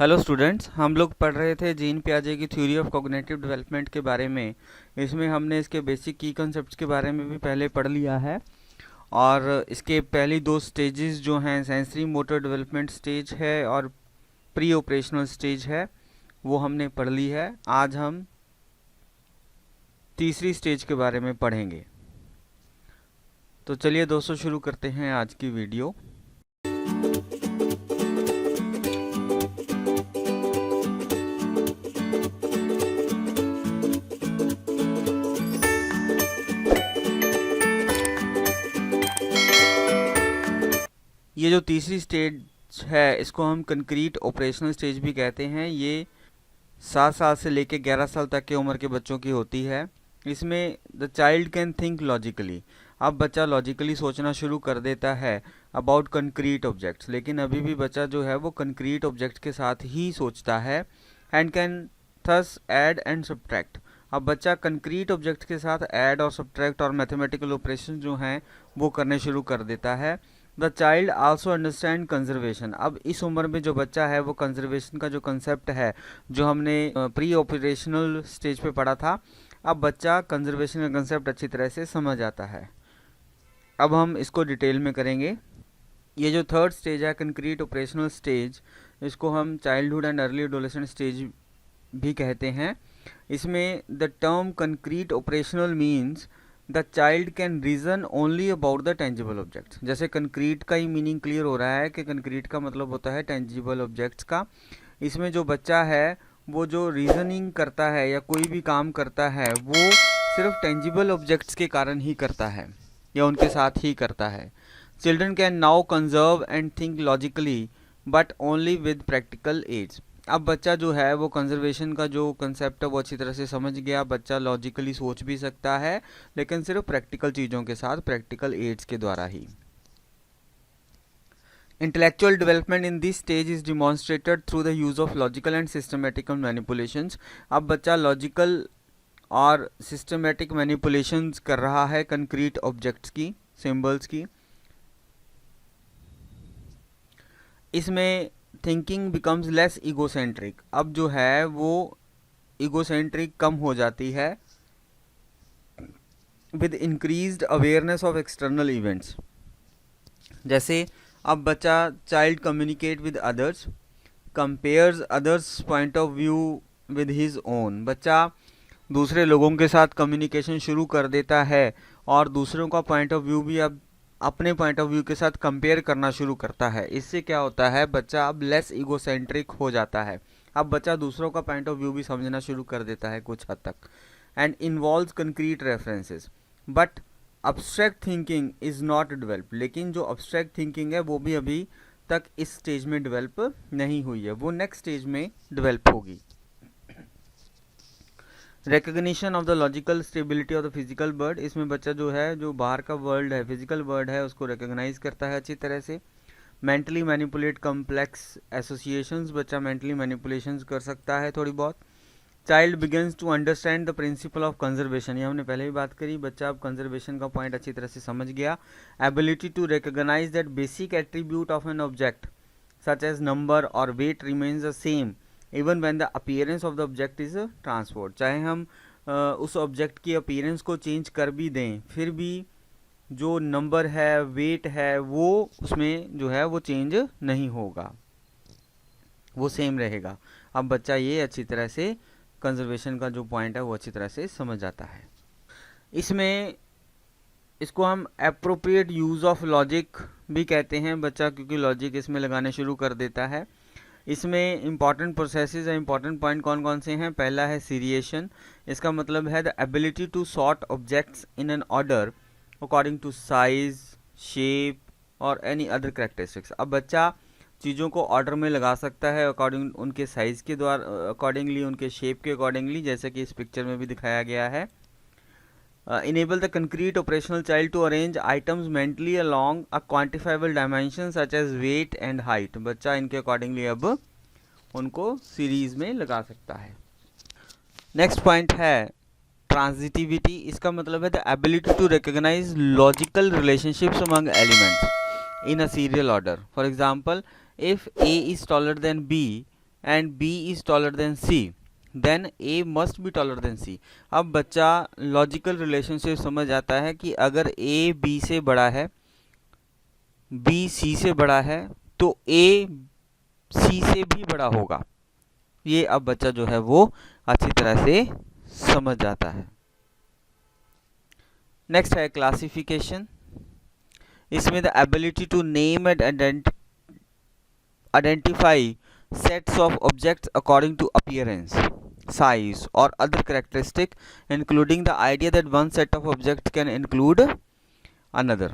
Hello students, हम लोग पढ़ रहे थे जीन पियाजे की थ्योरी ऑफ कॉग्निटिव डेवलपमेंट के बारे में। इसमें हमने इसके बेसिक की कॉन्सेप्ट्स के बारे में भी पहले पढ़ लिया है और इसके पहली दो स्टेजेस जो हैं सेंसरी मोटर डेवलपमेंट स्टेज है और प्री ऑपरेशनल स्टेज है, वो हमने पढ़ ली है। आज हम तीसरी स्टेज के बारे में पढ़ेंगे। तो चलिए दोस्तों, शुरू करते हैं आज की वीडियो। ये जो तीसरी स्टेज है इसको हम कंक्रीट ऑपरेशनल स्टेज भी कहते हैं। ये 7 साल से लेकर 11 साल तक की उम्र के बच्चों की होती है। इसमें the child can think logically. अब बच्चा लॉजिकली सोचना शुरू कर देता है अबाउट कंक्रीट ऑब्जेक्ट्स, लेकिन अभी भी बच्चा जो है वो कंक्रीट ऑब्जेक्ट्स के साथ ही सोचता है। And can thus add and subtract. अब बच्चा कंक्रीट ऑब्जेक्ट्स के साथ ऐड और सब्ट्रैक्ट और मैथमेटिकल ऑपरेशन जो हैं वो करने शुरू कर देता है। The child also understand conservation. अब इस उम्र में जो बच्चा है वो कंजर्वेशन का जो कंसेप्ट है, जो हमने प्री ऑपरेशनल स्टेज पे पढ़ा था, अब बच्चा कंजर्वेशन का कंसेप्ट अच्छी तरह से समझ आता है। अब हम इसको डिटेल में करेंगे। ये जो थर्ड स्टेज है कंक्रीट ऑपरेशनल स्टेज, इसको हम childhood and early adolescent stage भी कहते हैं। इसमें the term concrete operational means the child can reason only about the tangible objects. जैसे कंक्रीट का ही मीनिंग क्लियर हो रहा है कि कंक्रीट का मतलब होता है टेंजिबल ऑब्जेक्ट्स का। इसमें जो बच्चा है वो जो रीजनिंग करता है या कोई भी काम करता है वो सिर्फ टेंजिबल ऑब्जेक्ट्स के कारण ही करता है या उनके साथ ही करता है। Children can now conserve and think logically but only with practical aids. अब बच्चा जो है वो कंजर्वेशन का जो कंसेप्ट है वो अच्छी तरह से समझ गया। बच्चा लॉजिकली सोच भी सकता है, लेकिन सिर्फ प्रैक्टिकल चीज़ों के साथ, प्रैक्टिकल एड्स के द्वारा ही। Intellectual development in this stage is demonstrated through the use of logical and systematical manipulations. अब बच्चा लॉजिकल और सिस्टमेटिक मैनिपुलेशंस कर रहा है कंक्रीट ऑब्जेक्ट्स की, सिंबल्स की। इसमें थिंकिंग बिकम्स लेस ईगोसेंट्रिक। अब जो है वो ईगोसेंट्रिक कम हो जाती है with increased awareness of external events. जैसे अब बच्चा child communicate with others, compares others point of view with his own. बच्चा दूसरे लोगों के साथ कम्युनिकेशन शुरू कर देता है और दूसरों का पॉइंट ऑफ व्यू भी अब अपने पॉइंट ऑफ व्यू के साथ कंपेयर करना शुरू करता है। इससे क्या होता है, बच्चा अब लेस ईगोसेंट्रिक हो जाता है। अब बच्चा दूसरों का पॉइंट ऑफ व्यू भी समझना शुरू कर देता है कुछ हद तक। And involves concrete references but abstract thinking is not develop. लेकिन जो अब्स्ट्रैक्ट थिंकिंग है वो भी अभी तक इस स्टेज में डेवलप नहीं हुई है, वो नेक्स्ट स्टेज में डेवलप होगी। Recognition of the logical stability of the physical world. इसमें बच्चा जो है जो बाहर का वर्ल्ड है, फिजिकल वर्ल्ड है, उसको रिकग्नाइज करता है अच्छी तरह से। Mentally manipulate complex associations. बच्चा मेंटली मैनिपुलेशंस कर सकता है थोड़ी बहुत। Child begins to understand the principle of conservation. ये हमने पहले भी बात करी। बच्चा अब कंजर्वेशन का पॉइंट अच्छी तरह से समझ गया। Ability to recognise that basic attribute of an object such as number और weight remains the same even when the appearance of the object is transformed. चाहे हम उस ऑब्जेक्ट की अपीयरेंस को चेंज कर भी दें, फिर भी जो नंबर है, वेट है, वो उसमें जो है वो चेंज नहीं होगा, वो सेम रहेगा। अब बच्चा ये अच्छी तरह से कंजर्वेशन का जो पॉइंट है वो अच्छी तरह से समझ आता है। इसमें इसको हम एप्रोप्रिएट यूज़ ऑफ लॉजिक भी कहते हैं बच्चा, क्योंकि लॉजिक इसमें लगाने शुरू कर देता है। इसमें इंपॉर्टेंट प्रोसेसेस या इंपॉर्टेंट पॉइंट कौन कौन से हैं। पहला है सीरिएशन। इसका मतलब है the ability to sort objects in an order according to size, shape और एनी अदर कैरेक्टरिस्टिक्स। अब बच्चा चीज़ों को ऑर्डर में लगा सकता है अकॉर्डिंग उनके साइज़ के द्वारा, अकॉर्डिंगली उनके शेप के अकॉर्डिंगली, जैसे कि इस पिक्चर में भी दिखाया गया है। Enable the concrete operational child to arrange items mentally along a quantifiable dimension such as weight and height. बच्चा इनके अकॉर्डिंगली अब उनको सीरीज में लगा सकता है। नेक्स्ट पॉइंट है ट्रांजिटिविटी। इसका मतलब है the ability to recognise logical relationships among elements in a serial order. For example, if A is taller than B, and B is taller than C, then A must be taller than C. अब बच्चा logical relationship समझ आता है कि अगर A B से बड़ा है, B C से बड़ा है, तो A C से भी बड़ा होगा। ये अब बच्चा जो है वो अच्छी तरह से समझ जाता है। नेक्स्ट है क्लासिफिकेशन। इसमें the ability to name and identify sets of objects according to appearance, size or other characteristic, including the idea that one set of objects can include another.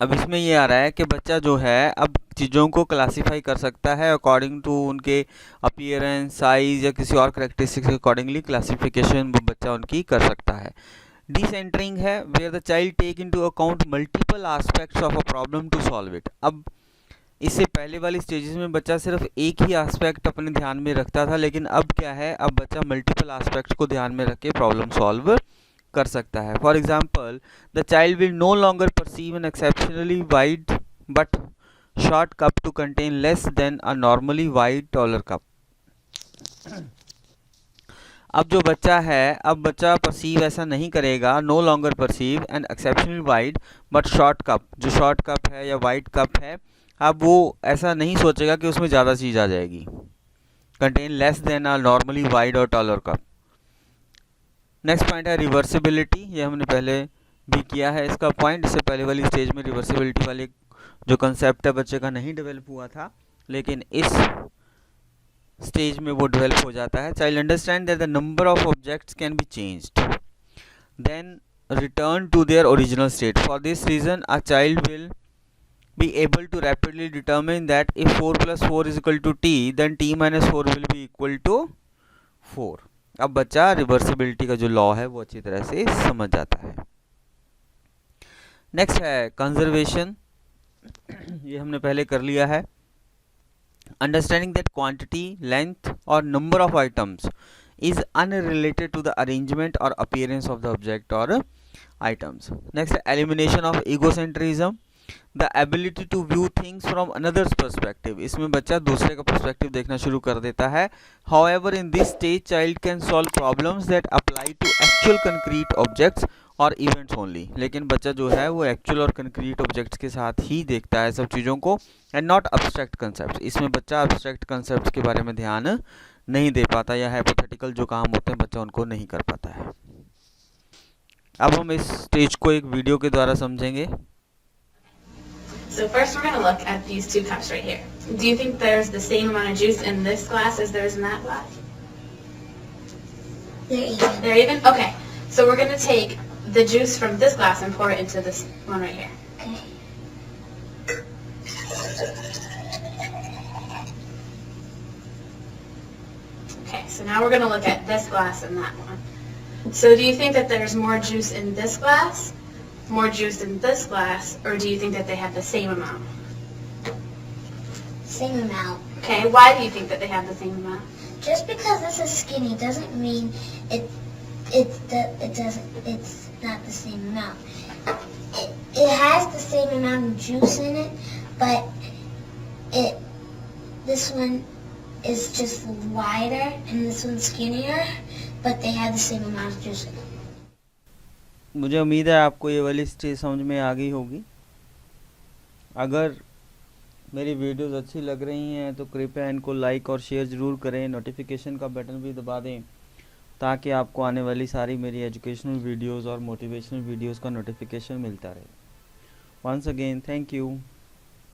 अब इसमें ये आ रहा है कि बच्चा जो है अब चीज़ों को क्लासीफाई कर सकता है अकॉर्डिंग टू उनके अपीयरेंस, साइज या किसी और करेक्टरिस्टिक्स के अकॉर्डिंगली क्लासिफिकेशन बच्चा उनकी कर सकता है। डिसेंटरिंग है where the child take into account multiple aspects of a problem to solve it. अब इससे पहले वाली स्टेजेस में बच्चा सिर्फ एक ही एस्पेक्ट अपने ध्यान में रखता था, लेकिन अब क्या है, अब बच्चा मल्टीपल एस्पेक्ट्स को ध्यान में रख के प्रॉब्लम सॉल्व कर सकता है। For example, the child will no longer perceive an exceptionally wide but short cup to contain less than a normally wide taller cup. अब जो बच्चा है, अब बच्चा परसीव ऐसा नहीं करेगा, no longer perceive an exceptionally wide but short cup, जो शॉर्ट कप है या वाइड कप है, अब वो ऐसा नहीं सोचेगा कि उसमें ज़्यादा चीज़ आ जाएगी। Contain less than a normally wide और टॉलर कप। नेक्स्ट पॉइंट है रिवर्सिबिलिटी। ये हमने पहले भी किया है इसका पॉइंट। इससे पहले वाली स्टेज में रिवर्सिबिलिटी वाली जो कंसेप्ट है बच्चे का नहीं डेवलप हुआ था, लेकिन इस स्टेज में वो डेवलप हो जाता है। Child understand that the number of objects can be changed then return to their original state. For this reason a child will be able to rapidly determine that if 4 plus 4 is equal to t, then t minus 4 will be equal to 4. अब बच्चा reversibility का जो law है वो अच्छी तरह से समझ जाता है। नेक्स्ट है कंजर्वेशन। ये हमने पहले कर लिया है। अंडरस्टैंडिंग दैट क्वांटिटी, लेंथ और number of items is unrelated to the arrangement or appearance of the object or items. Next, elimination of egocentrism. The ability to view things from another's perspective. इसमें बच्चा दूसरे का perspective देखना शुरू कर देता है। However, in this stage, child can solve problems that apply to actual concrete objects or events only. लेकिन बच्चा जो है वो एक्चुअल और कंक्रीट ऑब्जेक्ट्स के साथ ही देखता है सब चीज़ों को, एंड नॉट अब्स्ट्रैक्ट कंसेप्ट। इसमें बच्चा अब्स्ट्रैक्ट कंसेप्ट के बारे में ध्यान नहीं दे पाता, या हाइपोथेटिकल जो काम होते हैं बच्चा उनको नहीं कर पाता है। अब हम इस स्टेज को एक वीडियो के द्वारा समझेंगे। So first we're going to look at these two cups right here. Do you think there's the same amount of juice in this glass as there is in that glass? They're even. They're even? Okay. So we're going to take the juice from this glass and pour it into this one right here. Okay. Okay, so now we're going to look at this glass and that one. So do you think that there's more juice in this glass, more juice in this glass, or do you think that they have the same amount? Same amount. Okay, why do you think that they have the same amount? Just because this is skinny doesn't mean it's not the same amount. It has the same amount of juice in it, but this one is just wider and this one's skinnier, but they have the same amount of juice in it. मुझे उम्मीद है आपको ये वाली stage समझ में आ गई होगी। अगर मेरी वीडियोस अच्छी लग रही हैं तो कृपया इनको लाइक और शेयर ज़रूर करें। नोटिफिकेशन का बटन भी दबा दें ताकि आपको आने वाली सारी मेरी एजुकेशनल वीडियोस और मोटिवेशनल वीडियोस का नोटिफिकेशन मिलता रहे। Once again thank you.